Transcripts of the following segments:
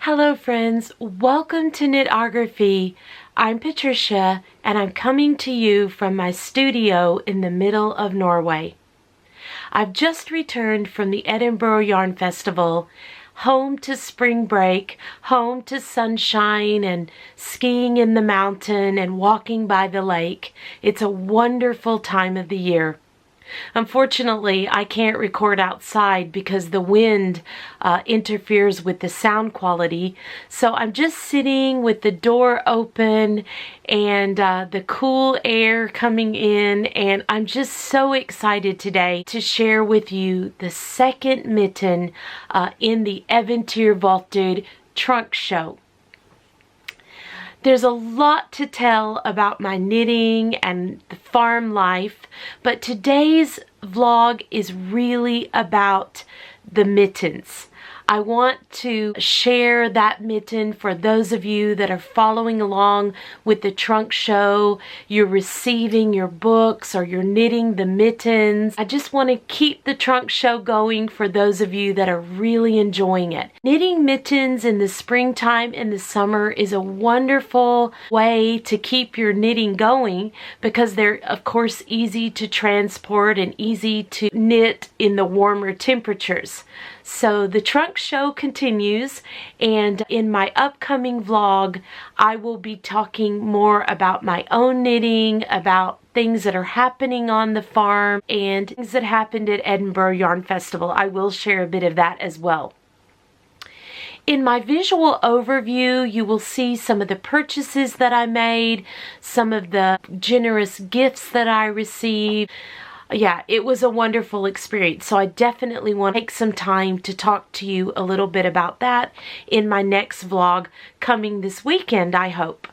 Hello friends, welcome to Knitography. I'm Patricia and I'm coming to you from my studio in the middle of Norway. I've just returned from the Edinburgh Yarn Festival, home to spring break, home to sunshine and skiing in the mountain and walking by the lake. It's a wonderful time of the year. Unfortunately, I can't record outside because the wind interferes with the sound quality. So I'm just sitting with the door open and the cool air coming in, and I'm just so excited today to share with you the second mitten in the Eventyrvotter trunk show. There's a lot to tell about my knitting and the farm life, but today's vlog is really about the mittens. I want to share that mitten for those of you that are following along with the trunk show. You're receiving your books or you're knitting the mittens. I just want to keep the trunk show going for those of you that are really enjoying it. Knitting mittens in the springtime and the summer is a wonderful way to keep your knitting going because they're of course easy to transport and easy to knit in the warmer temperatures. So the trunk show continues, and in my upcoming vlog I will be talking more about my own knitting, about things that are happening on the farm and things that happened at Edinburgh Yarn Festival. I will share a bit of that as well. In my visual overview, you will see some of the purchases that I made, some of the generous gifts that I received. Yeah, it was a wonderful experience, so I definitely want to take some time to talk to you a little bit about that in my next vlog coming this weekend, I hope.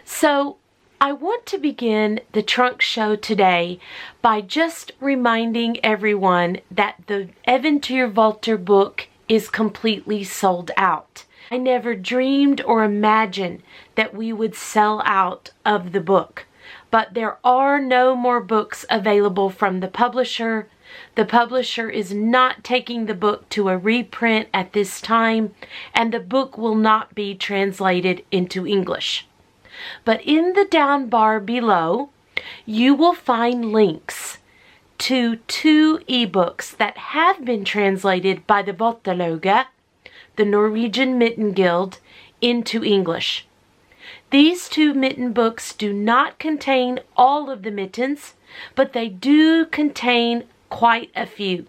So, I want to begin the trunk show today by just reminding everyone that the Eventyrvotter book is completely sold out. I never dreamed or imagined that we would sell out of the book. But there are no more books available from the publisher. The publisher is not taking the book to a reprint at this time, and the book will not be translated into English. But in the down bar below, you will find links to 2 ebooks that have been translated by the Vottelauget, the Norwegian Mitten Guild, into English. These 2 mitten books do not contain all of the mittens, but they do contain quite a few.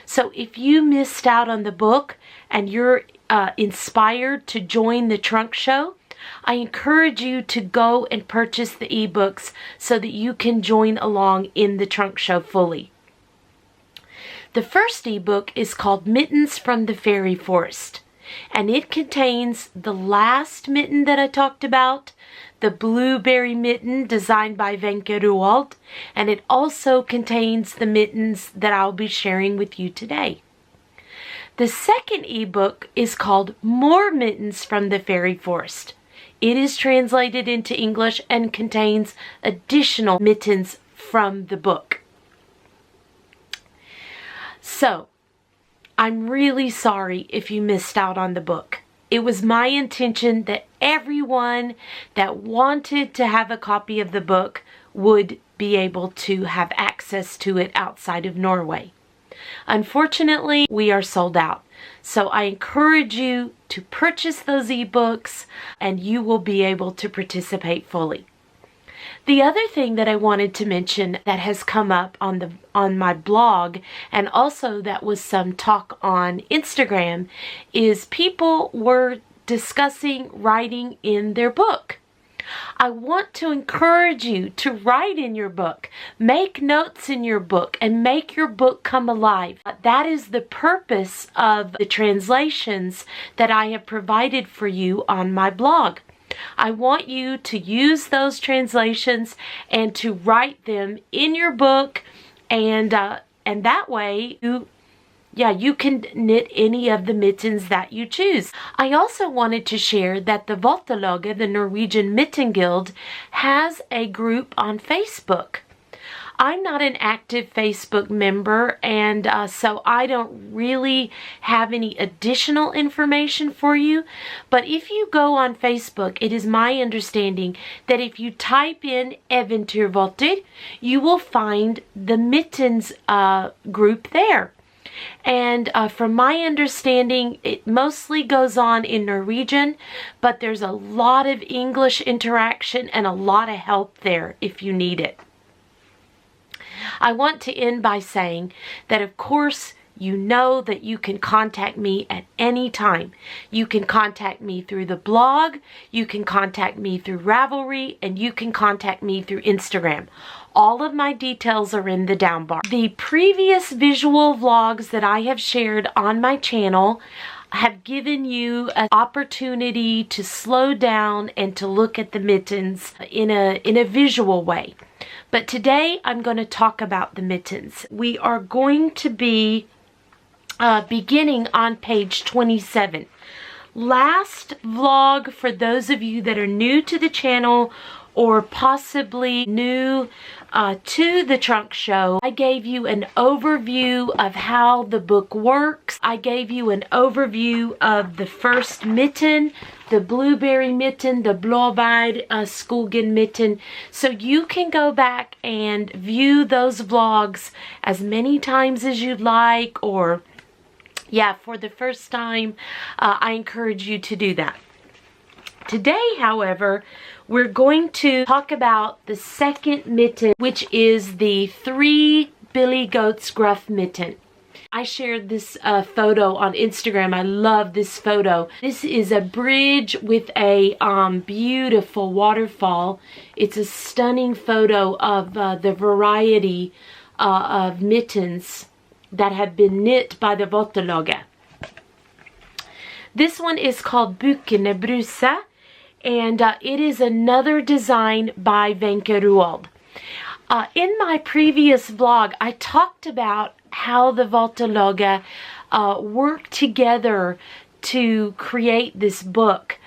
So if you missed out on the book and you're inspired to join the trunk show, I encourage you to go and purchase the ebooks so that you can join along in the trunk show fully. The first ebook is called Mittens from the Fairy Forest. And it contains the last mitten that I talked about, the blueberry mitten designed by Eventyrvotter, and it also contains the mittens that I'll be sharing with you today. The second ebook is called More Mittens from the Fairy Forest. It is translated into English and contains additional mittens from the book. So, I'm really sorry if you missed out on the book. It was my intention that everyone that wanted to have a copy of the book would be able to have access to it outside of Norway. Unfortunately, we are sold out. So I encourage you to purchase those ebooks and you will be able to participate fully. The other thing that I wanted to mention that has come up on my blog, and also that was some talk on Instagram, is people were discussing writing in their book. I want to encourage you to write in your book, make notes in your book, and make your book come alive. That is the purpose of the translations that I have provided for you on my blog. I want you to use those translations and to write them in your book, and that way you can knit any of the mittens that you choose. I also wanted to share that the Vottelauget, the Norwegian Mitten Guild, has a group on Facebook. I'm not an active Facebook member, and so I don't really have any additional information for you. But if you go on Facebook, it is my understanding that if you type in Eventyrvotter, you will find the mittens group there. And from my understanding, it mostly goes on in Norwegian, but there's a lot of English interaction and a lot of help there if you need it. I want to end by saying that, of course, you know that you can contact me at any time. You can contact me through the blog, you can contact me through Ravelry, and you can contact me through Instagram. All of my details are in the down bar. The previous visual vlogs that I have shared on my channel have given you an opportunity to slow down and to look at the mittens in a visual way. But today I'm going to talk about the mittens. We are going to be beginning on page 27. Last vlog, for those of you that are new to the channel or possibly new to the trunk show, I gave you an overview of how the book works. I gave you an overview of the first mitten, the blueberry mitten, the blåbær skogen mitten. So you can go back and view those vlogs as many times as you'd like, or for the first time, I encourage you to do that. Today, however, we're going to talk about the second mitten, which is the 3 Billy Goats Gruff mitten. I shared this photo on Instagram. I love this photo. This is a bridge with a beautiful waterfall. It's a stunning photo of the variety of mittens that have been knit by the Vottelauget. This one is called Bukkene Bruse, and it is another design by Eventyrvotter. In my previous vlog, I talked about how the Vottelauget worked together to create this book.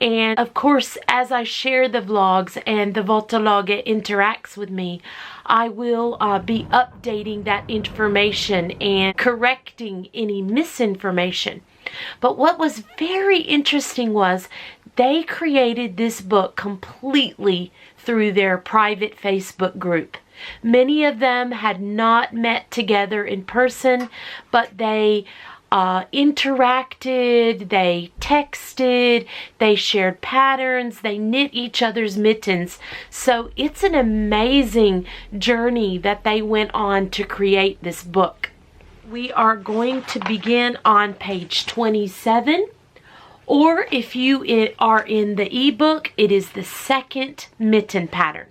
And of course, as I share the vlogs and the Vottelauget interacts with me, I will be updating that information and correcting any misinformation. But what was very interesting was they created this book completely through their private Facebook group. Many of them had not met together in person, but they interacted, they texted, they shared patterns, they knit each other's mittens. So it's an amazing journey that they went on to create this book. We are going to begin on page 27, or if you are in the ebook, it is the second mitten pattern.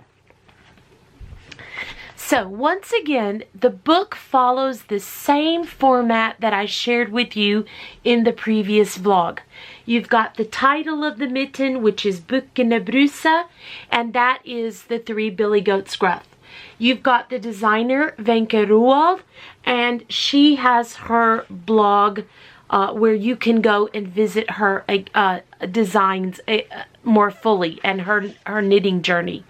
So once again, the book follows the same format that I shared with you in the previous vlog. You've got the title of the mitten, which is Bukkene Bruse, and that is the 3 Billy Goats Gruff. You've got the designer Eventyrvotter, and she has her blog where you can go and visit her designs more fully and her knitting journey.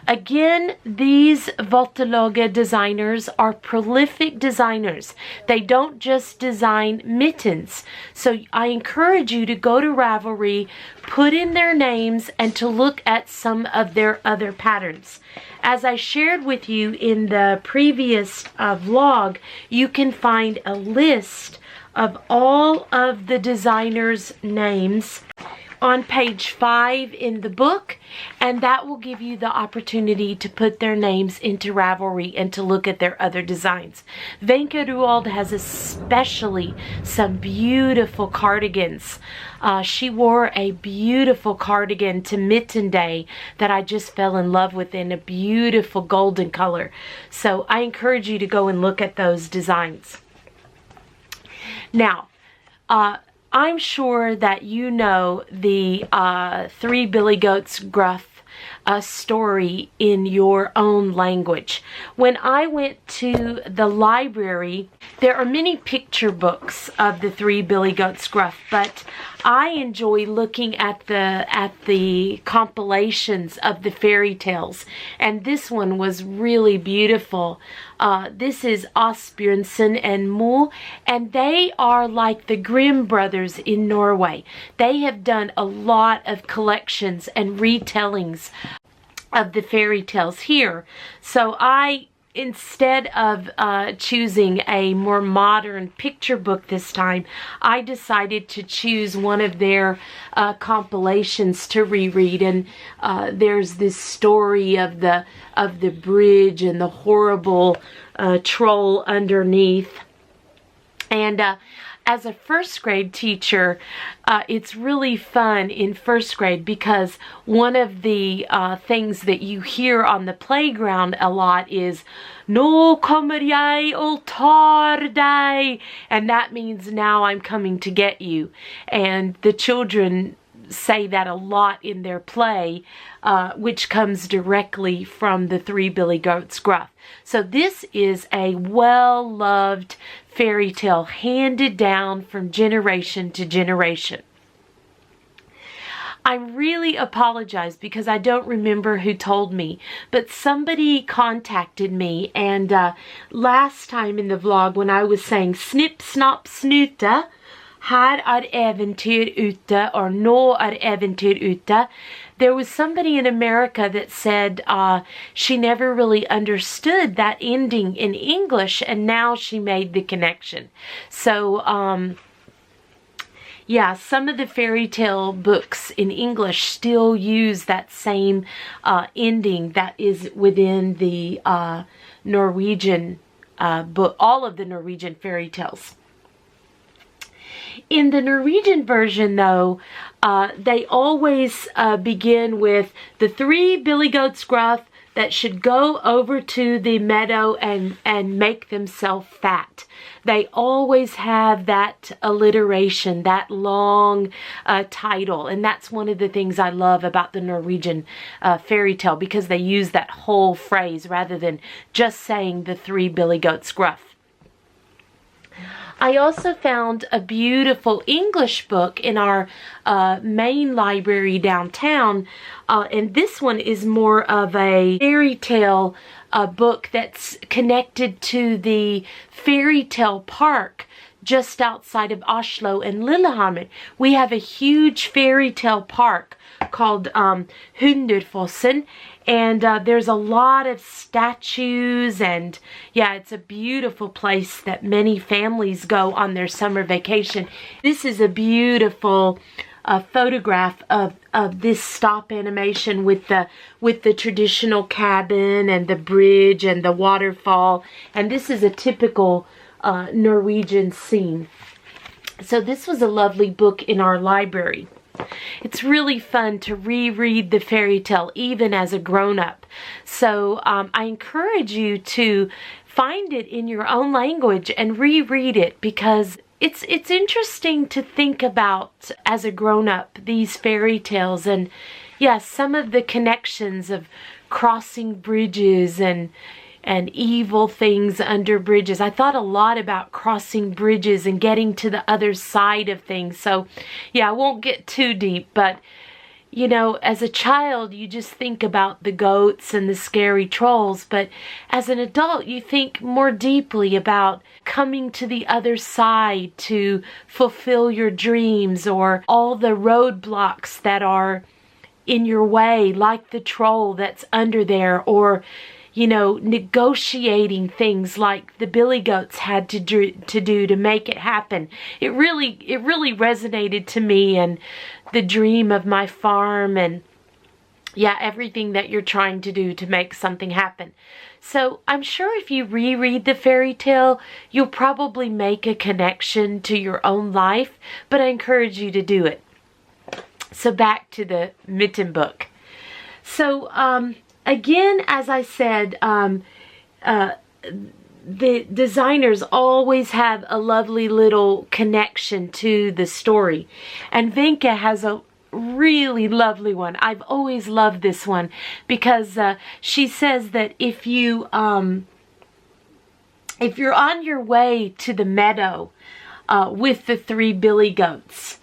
Again, these Vottelauget designers are prolific designers. They don't just design mittens. So I encourage you to go to Ravelry, put in their names, and to look at some of their other patterns. As I shared with you in the previous vlog, you can find a list of all of the designers' names on page 5 in the book, and that will give you the opportunity to put their names into Ravelry and to look at their other designs. Eventyrvotter has especially some beautiful cardigans. She wore a beautiful cardigan to Mitten Day that I just fell in love with in a beautiful golden color. So I encourage you to go and look at those designs. Now, I'm sure that you know the Three Billy Goats Gruff story in your own language. When I went to the library, there are many picture books of the Three Billy Goats Gruff, but I enjoy looking at the compilations of the fairy tales, and this one was really beautiful. This is Asbjørnsen and Mo, and they are like the Grimm brothers in Norway. They have done a lot of collections and retellings of the fairy tales here. So instead of choosing a more modern picture book this time, I decided to choose one of their compilations to reread. And there's this story of the bridge and the horrible troll underneath. And as a first grade teacher, it's really fun in first grade because one of the things that you hear on the playground a lot is "Nå kommer jeg og tar deg," and that means "now I'm coming to get you." And the children say that a lot in their play, which comes directly from the Three Billy Goats Gruff. So this is a well-loved fairy tale handed down from generation to generation. I really apologize because I don't remember who told me, but somebody contacted me, and last time in the vlog when I was saying "Snipp, snapp, snute," "Her eventyr ute," or "Nå eventyr ute," there was somebody in America that said she never really understood that ending in English, and now she made the connection. So, yeah, some of the fairy tale books in English still use that same ending that is within the Norwegian book, all of the Norwegian fairy tales. In the Norwegian version, though, they always begin with the Three Billy Goats Gruff that should go over to the meadow and make themselves fat. They always have that alliteration, that long title, and that's one of the things I love about the Norwegian fairy tale, because they use that whole phrase rather than just saying the Three Billy Goats Gruff. I also found a beautiful English book in our main library downtown, and this one is more of a fairy tale book that's connected to the fairy tale park just outside of Oslo and Lillehammer. We have a huge fairy tale park called Hunderfossen, and there's a lot of statues, and yeah, it's a beautiful place that many families go on their summer vacation. This is a beautiful photograph of this stop animation with the traditional cabin and the bridge and the waterfall, and this is a typical Norwegian scene. So this was a lovely book in our library. It's really fun to reread the fairy tale even as a grown-up. So I encourage you to find it in your own language and reread it, because it's interesting to think about as a grown-up these fairy tales, and yes, some of the connections of crossing bridges and evil things under bridges. I thought a lot about crossing bridges and getting to the other side of things. So yeah, I won't get too deep, but you know, as a child, you just think about the goats and the scary trolls, but as an adult, you think more deeply about coming to the other side to fulfill your dreams, or all the roadblocks that are in your way, like the troll that's under there, or, you know, negotiating things like the billy goats had to do to make it happen. It really resonated to me, and the dream of my farm, and yeah, everything that you're trying to do to make something happen. So I'm sure if you reread the fairy tale, you'll probably make a connection to your own life, but I encourage you to do it. So back to the Mitten book. So again, as I said, the designers always have a lovely little connection to the story. And Wenke has a really lovely one. I've always loved this one because she says that if you're on your way to the meadow with the 3 billy goats,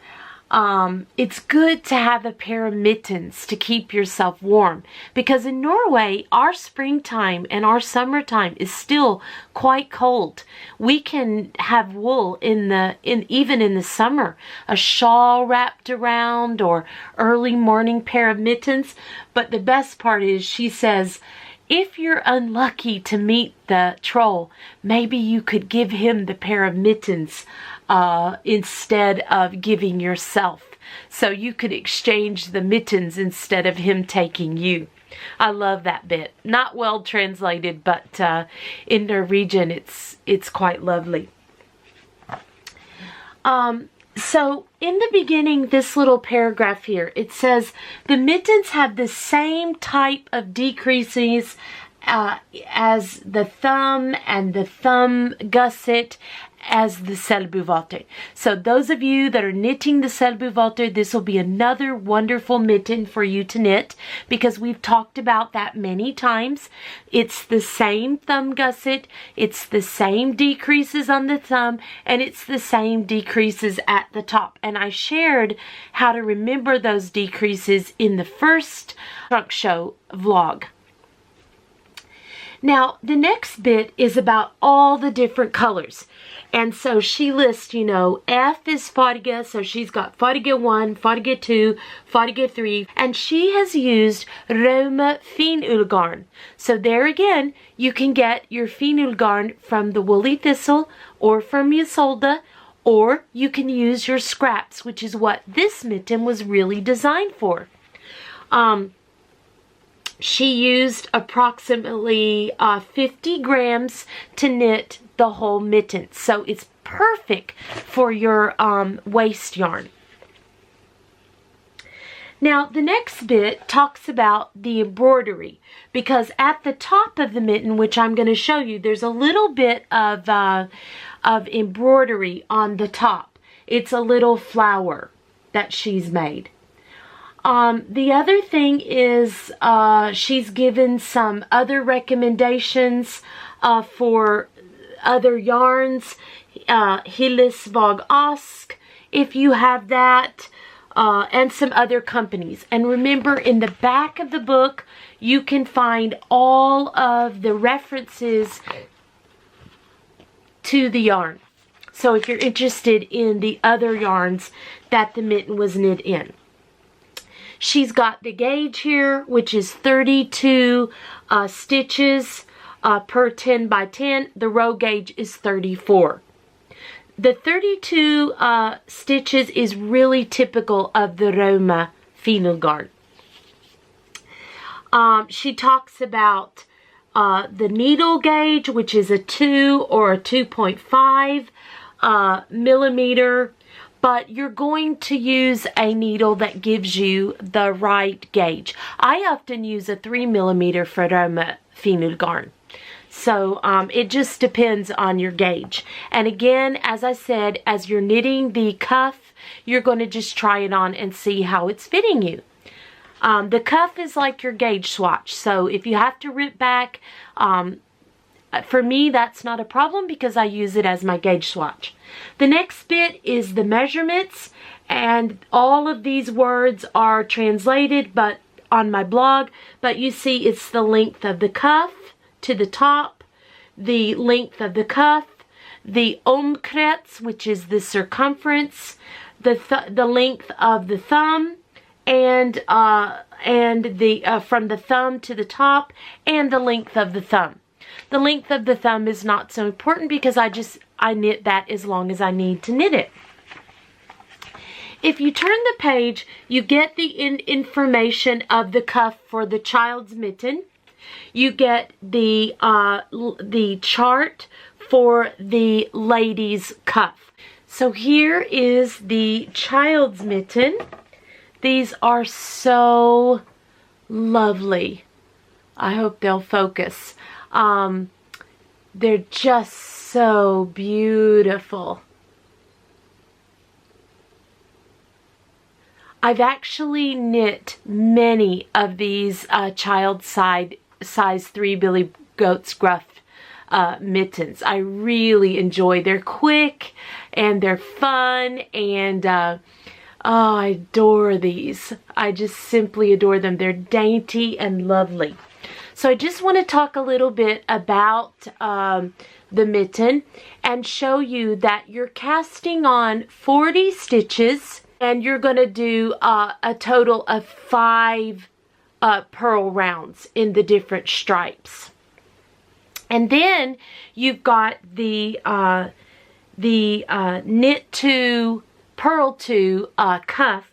it's good to have a pair of mittens to keep yourself warm, because in Norway, our springtime and our summertime is still quite cold. We can have wool even in the summer, a shawl wrapped around, or early morning pair of mittens. But the best part is, she says, if you're unlucky to meet the troll, maybe you could give him the pair of mittens instead of giving yourself. So you could exchange the mittens instead of him taking you. I love that bit. Not well translated, but in Norwegian it's quite lovely. So in the beginning, this little paragraph here, it says, the mittens have the same type of decreases as the thumb and the thumb gusset as the Selvbuvotter. So those of you that are knitting the Selvbuvotter, this will be another wonderful mitten for you to knit, because we've talked about that many times. It's the same thumb gusset, it's the same decreases on the thumb, and it's the same decreases at the top. And I shared how to remember those decreases in the first trunk show vlog. Now, the next bit is about all the different colors. And so she lists, you know, F is farge, so she's got farge 1, farge 2, farge 3, and she has used Raume finullgarn. So there again, you can get your finullgarn from the woolly thistle or from Isolde, or you can use your scraps, which is what this mitten was really designed for. She used approximately 50 grams to knit the whole mitten. So it's perfect for your waist yarn. Now the next bit talks about the embroidery, because at the top of the mitten, which I'm going to show you, there's a little bit of embroidery on the top. It's a little flower that she's made. The other thing is she's given some other recommendations for other yarns. Hillesvåg Ask, if you have that, and some other companies. And remember, in the back of the book, you can find all of the references to the yarn. So if you're interested in the other yarns that the mitten was knit in. She's got the gauge here, which is 32 stitches per 10 by 10. The row gauge is 34. The 32 stitches is really typical of the Raume finullgarn. She talks about the needle gauge, which is a 2 or a 2.5 millimeter. But you're going to use a needle that gives you the right gauge. I often use a 3 millimeter for Raume finullgarn. So it just depends on your gauge. And again, as I said, as you're knitting the cuff, you're going to just try it on and see how it's fitting you. The cuff is like your gauge swatch. So if you have to rip back, for me, that's not a problem because I use it as my gauge swatch. The next bit is the measurements, and all of these words are translated but on my blog, but you see it's the length of the cuff to the top, the length of the cuff, the omkrets, which is the circumference, the length of the thumb, and the from the thumb to the top, and the length of the thumb. The length of the thumb is not so important because I knit that as long as I need to knit it. If you turn the page, you get the information of the cuff for the child's mitten. You get the chart for the lady's cuff. So here is the child's mitten. These are so lovely. I hope they'll focus. They're just so beautiful. I've actually knit many of these child size 3 Billy Goat's Gruff mittens. I really enjoy. They're quick and they're fun, and oh, I adore these. I just simply adore them. They're dainty and lovely. So I just want to talk a little bit about the mitten and show you that you're casting on 40 stitches, and you're going to do a total of 5 purl rounds in the different stripes. And then you've got the knit to purl to cuff,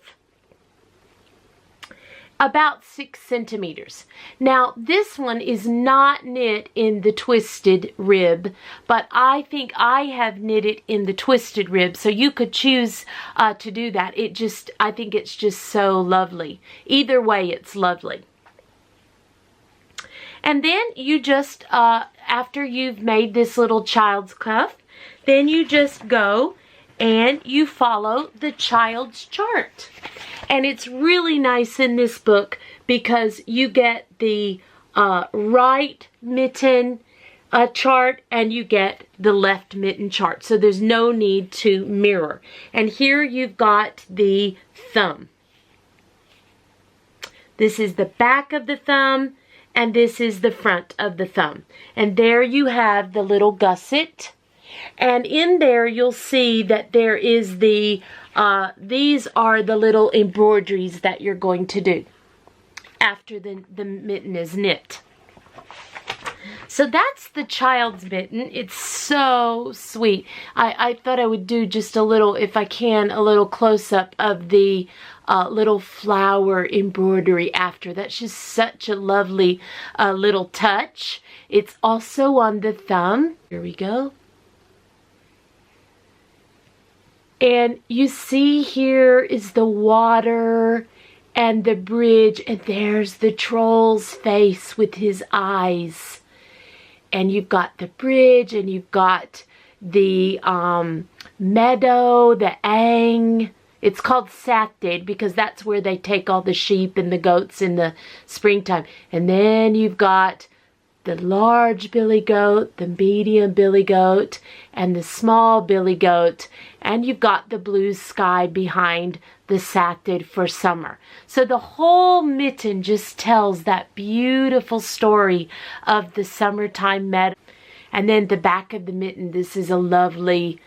about 6 centimeters. Now this one is not knit in the twisted rib, but I think I have knit it in the twisted rib, so you could choose to do that. I think it's just so lovely. Either way, it's lovely. And then you just, after you've made this little child's cuff, then you just go and you follow the child's chart. And it's really nice in this book because you get the right mitten chart and you get the left mitten chart. So there's no need to mirror. And here you've got the thumb. This is the back of the thumb, and this is the front of the thumb. And there you have the little gusset. And in there you'll see that there is the, these are the little embroideries that you're going to do after the mitten is knit. So that's the child's mitten. It's so sweet. I thought I would do just a little, if I can, a little close-up of the little flower embroidery after. That's just such a lovely little touch. It's also on the thumb. Here we go. And you see here is the water and the bridge, and there's the troll's face with his eyes. And you've got the bridge, and you've got the meadow, the ang. It's called Sathdid because that's where they take all the sheep and the goats in the springtime. And then you've got the large billy goat, the medium billy goat, and the small billy goat. And you've got the blue sky behind the Sathdid for summer. So the whole mitten just tells that beautiful story of the summertime meadow. And then the back of the mitten, this is a lovely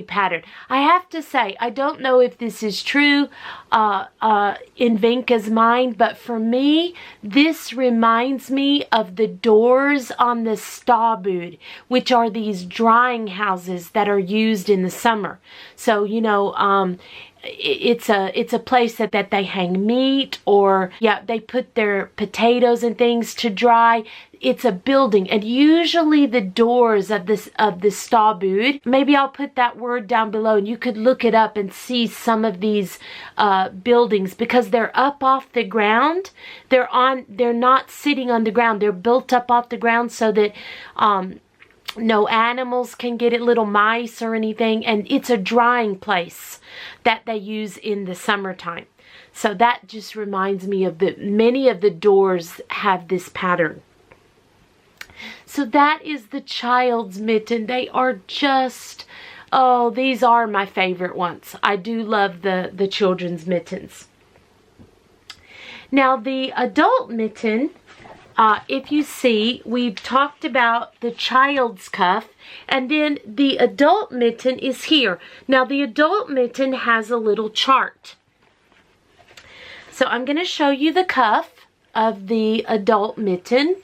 pattern. I have to say, I don't know if this is true in Vinka's mind, but for me, this reminds me of the doors on the stabud, which are these drying houses that are used in the summer. So, you know, it's a place that they hang meat, or they put their potatoes and things to dry. It's a building, and usually the doors of the stabud, maybe I'll put that word down below and you could look it up and see some of these buildings, because they're up off the ground. They're not sitting on the ground. They're built up off the ground so that no animals can get it, little mice or anything, and it's a drying place that they use in the summertime. So that just reminds me of many of the doors have this pattern. So that is the child's mitten. They are just, oh, these are my favorite ones. I do love the children's mittens. Now the adult mitten, if you see, we've talked about the child's cuff, and then the adult mitten is here. Now the adult mitten has a little chart. So I'm going to show you the cuff of the adult mitten.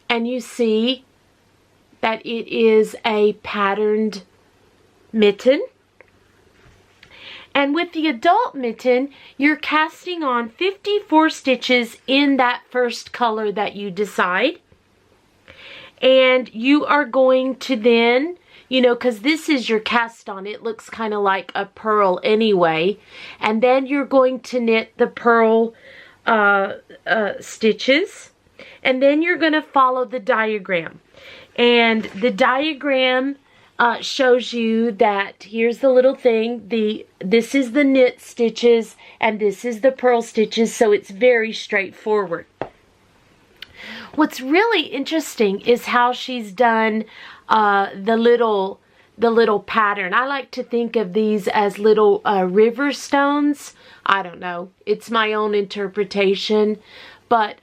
And you see that it is a patterned mitten. And with the adult mitten, you're casting on 54 stitches in that first color that you decide. And you are going to then, you know, because this is your cast on, it looks kind of like a pearl anyway. And then you're going to knit the pearl stitches. And then you're going to follow the diagram. And the diagram shows you that here's the little thing. This is the knit stitches and this is the purl stitches. So it's very straightforward. What's really interesting is how she's done the little pattern. I like to think of these as little river stones. I don't know. It's my own interpretation. But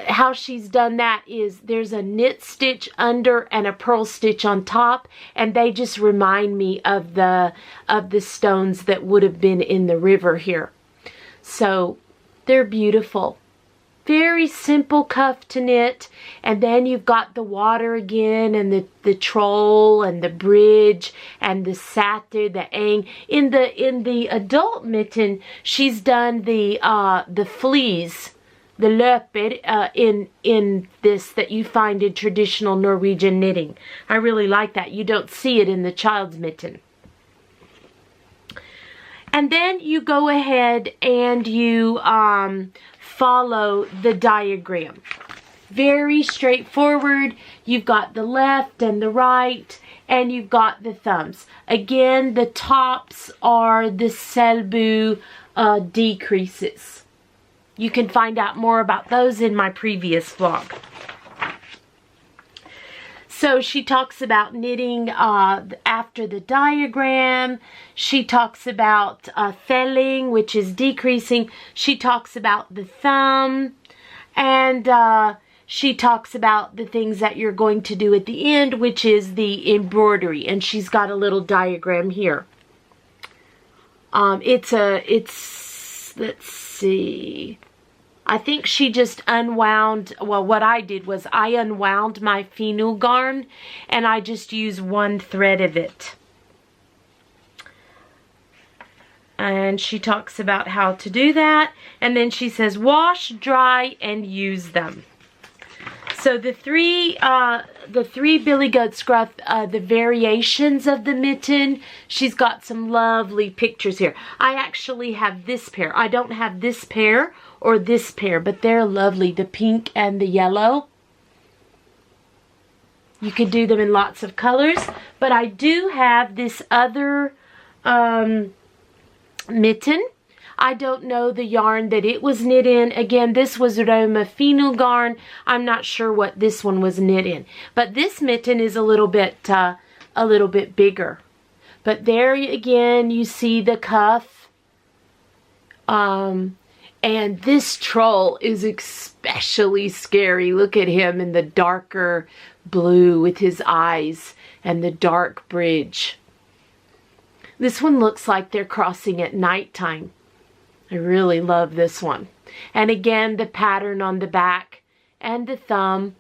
how she's done that is there's a knit stitch under and a purl stitch on top, and they just remind me of the stones that would have been in the river here. So they're beautiful. Very simple cuff to knit, and then you've got the water again, and the troll and the bridge and the satyr, the ang. In the adult mitten, she's done the fleas, the løper, in this that you find in traditional Norwegian knitting. I really like that. You don't see it in the child's mitten. And then you go ahead and you follow the diagram. Very straightforward. You've got the left and the right, and you've got the thumbs. Again, the tops are the Selbu decreases. You can find out more about those in my previous vlog. So she talks about knitting after the diagram. She talks about felling, which is decreasing. She talks about the thumb. And she talks about the things that you're going to do at the end, which is the embroidery. And she's got a little diagram here. Let's see. I think she just unwound, well, what I did was I unwound my finu garn and I just used one thread of it. And she talks about how to do that. And then she says, wash, dry, and use them. So the three Billy Goat Gruff, the variations of the mitten, she's got some lovely pictures here. I actually have this pair. I don't have this pair or this pair, but they're lovely. The pink and the yellow. You could do them in lots of colors, but I do have this other mitten. I don't know the yarn that it was knit in. Again, this was Roma Finu garn. I'm not sure what this one was knit in. But this mitten is a little bit bigger. But there again, you see the cuff. And this troll is especially scary. Look at him in the darker blue with his eyes and the dark bridge. This one looks like they're crossing at nighttime. I really love this one. And again, the pattern on the back and the thumb.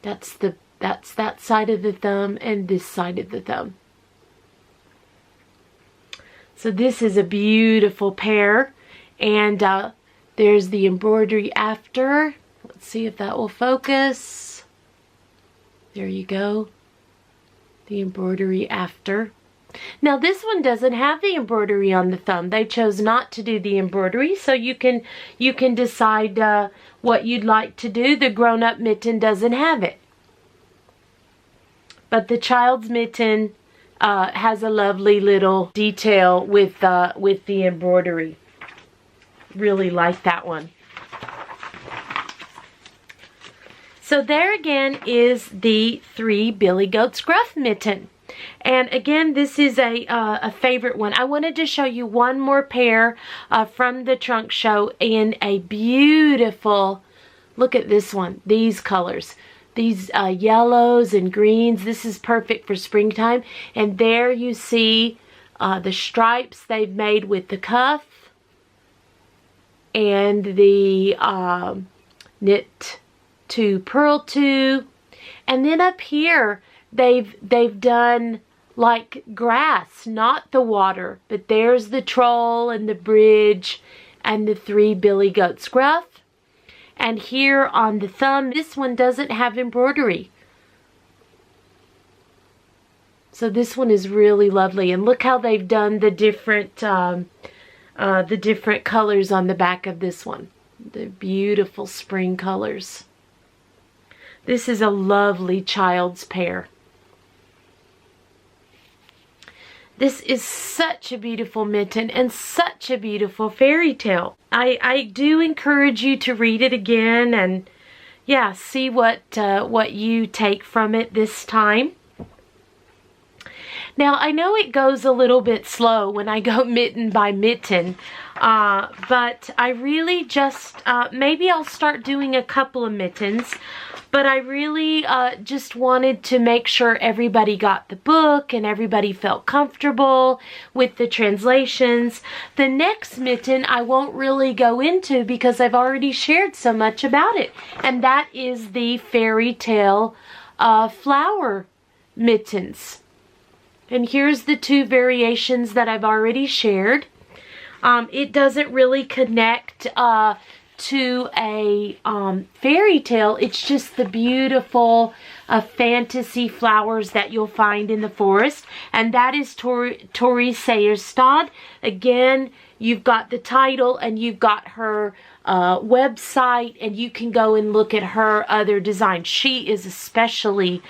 That's that side of the thumb and this side of the thumb. So this is a beautiful pair. And there's the embroidery after. Let's see if that will focus. There you go. The embroidery after. Now this one doesn't have the embroidery on the thumb. They chose not to do the embroidery, so you can decide what you'd like to do. The grown-up mitten doesn't have it. But the child's mitten has a lovely little detail with the embroidery. Really like that one. So there again is the 3 Billy Goats Gruff mitten. And again, this is a favorite one. I wanted to show you one more pair from the trunk show in a beautiful, look at this one, these colors. These yellows and greens, this is perfect for springtime. And there you see the stripes they've made with the cuff and the knit to purl to. And then up here, they've done like grass, not the water, but there's the troll and the bridge and the 3 Billy Goats Gruff. And here on the thumb, this one doesn't have embroidery. So this one is really lovely. And look how they've done the different colors on the back of this one. The beautiful spring colors. This is a lovely child's pair. This is such a beautiful mitten and such a beautiful fairy tale. I do encourage you to read it again and yeah, see what you take from it this time. Now I know it goes a little bit slow when I go mitten by mitten, but I really just, maybe I'll start doing a couple of mittens. But I really just wanted to make sure everybody got the book and everybody felt comfortable with the translations. The next mitten I won't really go into because I've already shared so much about it. And that is the Fairytale flower mittens. And here's the 2 variations that I've already shared. It doesn't really connect to a fairy tale. It's just the beautiful fantasy flowers that you'll find in the forest. And that is Tori Seierstad. Again, you've got the title and you've got her website, and you can go and look at her other designs. She is especially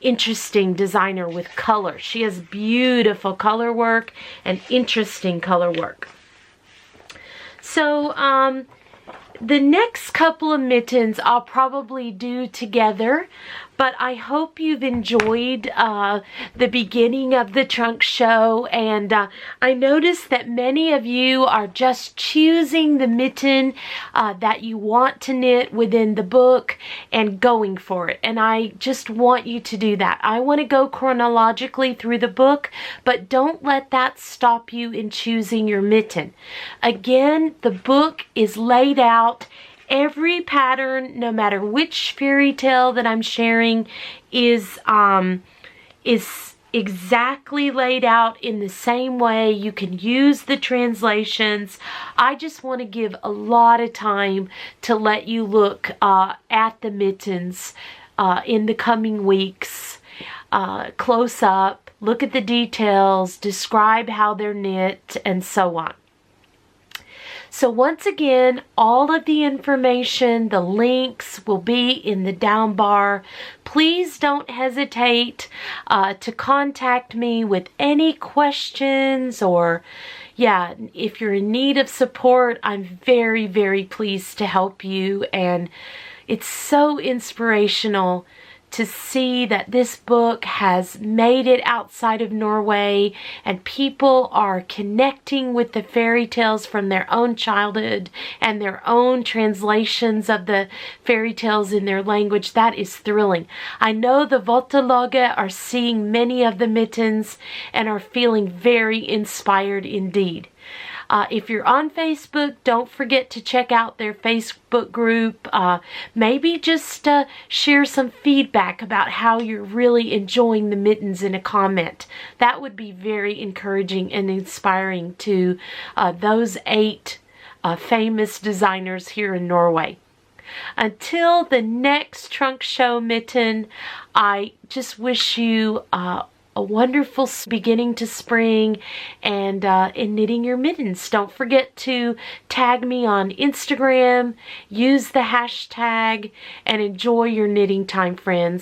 interesting designer with color. She has beautiful color work and interesting color work. So the next couple of mittens I'll probably do together, but I hope you've enjoyed the beginning of the trunk show, and I noticed that many of you are just choosing the mitten that you want to knit within the book and going for it, and I just want you to do that. I want to go chronologically through the book, but don't let that stop you in choosing your mitten. Again, the book is laid out. Every pattern, no matter which fairy tale that I'm sharing, is exactly laid out in the same way. You can use the translations. I just want to give a lot of time to let you look at the mittens in the coming weeks. Close up, look at the details, describe how they're knit, and so on. So once again, all of the information, the links will be in the down bar. Please don't hesitate to contact me with any questions, or yeah, if you're in need of support, I'm very, very pleased to help you. And it's so inspirational to see that this book has made it outside of Norway, and people are connecting with the fairy tales from their own childhood and their own translations of the fairy tales in their language. That is thrilling. I know the Vottelauget are seeing many of the mittens and are feeling very inspired indeed. If you're on Facebook, don't forget to check out their Facebook group. Maybe just share some feedback about how you're really enjoying the mittens in a comment. That would be very encouraging and inspiring to those 8 famous designers here in Norway. Until the next trunk show mitten, I just wish you a wonderful beginning to spring, and in knitting your mittens. Don't forget to tag me on Instagram, use the hashtag, and enjoy your knitting time, friends.